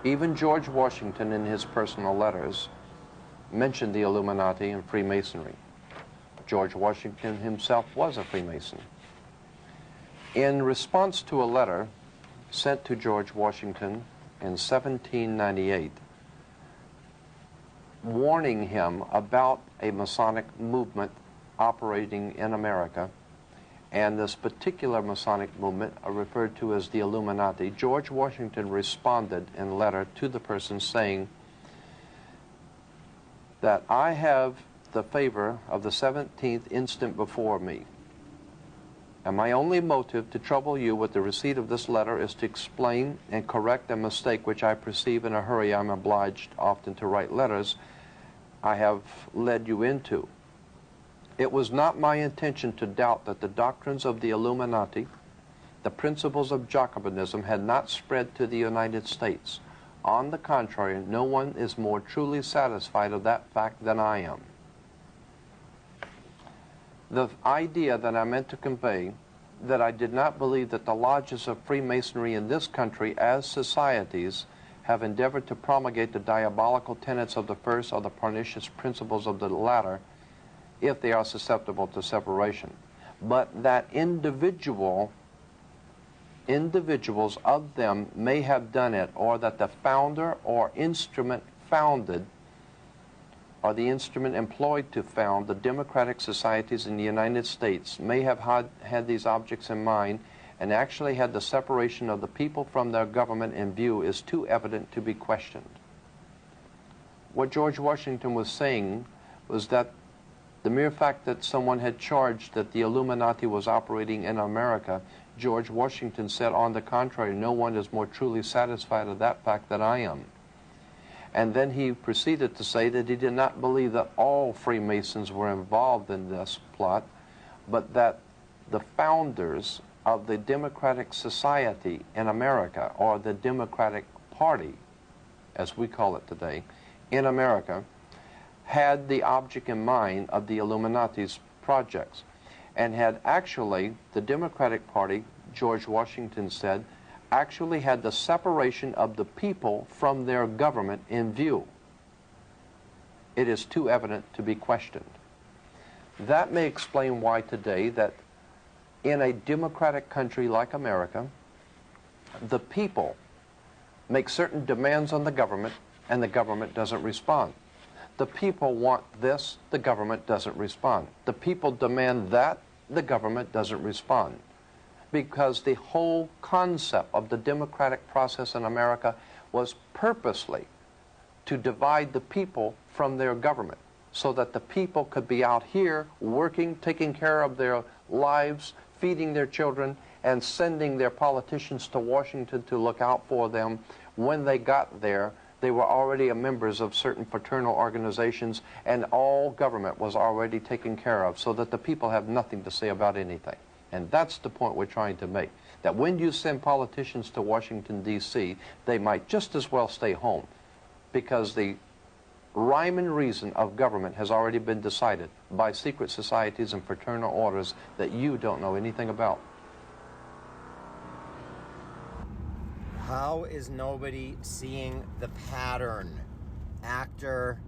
Even George Washington, in his personal letters, mentioned the Illuminati and Freemasonry. George Washington himself was a Freemason. In response to a letter sent to George Washington in 1798, warning him about a Masonic movement operating in America, and this particular Masonic movement are referred to as the Illuminati, George Washington responded in a letter to the person saying that I have the favor of the 17th instant before me, and my only motive to trouble you with the receipt of this letter is to explain and correct a mistake which I perceive in a hurry. I'm obliged often to write letters I have led you into. It was not my intention to doubt that the doctrines of the Illuminati, the principles of Jacobinism, had not spread to the United States. On the contrary, no one is more truly satisfied of that fact than I am. The idea that I meant to convey, that I did not believe that the lodges of Freemasonry in this country as societies have endeavored to promulgate the diabolical tenets of the first or the pernicious principles of the latter, if they are susceptible to separation, but that individuals of them may have done it, or that the founder or instrument founded, or the instrument employed to found the democratic societies in the United States may have had these objects in mind and actually had the separation of the people from their government in view is too evident to be questioned. What George Washington was saying was that the mere fact that someone had charged that the Illuminati was operating in America, George Washington said, on the contrary, no one is more truly satisfied of that fact than I am. And then he proceeded to say that he did not believe that all Freemasons were involved in this plot, but that the founders of the Democratic Society in America, or the Democratic Party, as we call it today, in America, had the object in mind of the Illuminati's projects, and had actually, the Democratic Party, George Washington said, actually had the separation of the people from their government in view. It is too evident to be questioned. That may explain why today that in a democratic country like America, the people make certain demands on the government and the government doesn't respond. The people want this, the government doesn't respond. The people demand that, the government doesn't respond. Because the whole concept of the democratic process in America was purposely to divide the people from their government, so that the people could be out here working, taking care of their lives, feeding their children, and sending their politicians to Washington to look out for them. When they got there, they were already members of certain fraternal organizations, and all government was already taken care of, so that the people have nothing to say about anything. And that's the point we're trying to make, that when you send politicians to Washington, D.C., they might just as well stay home, because the rhyme and reason of government has already been decided by secret societies and fraternal orders that you don't know anything about. How is nobody seeing the pattern? Actor,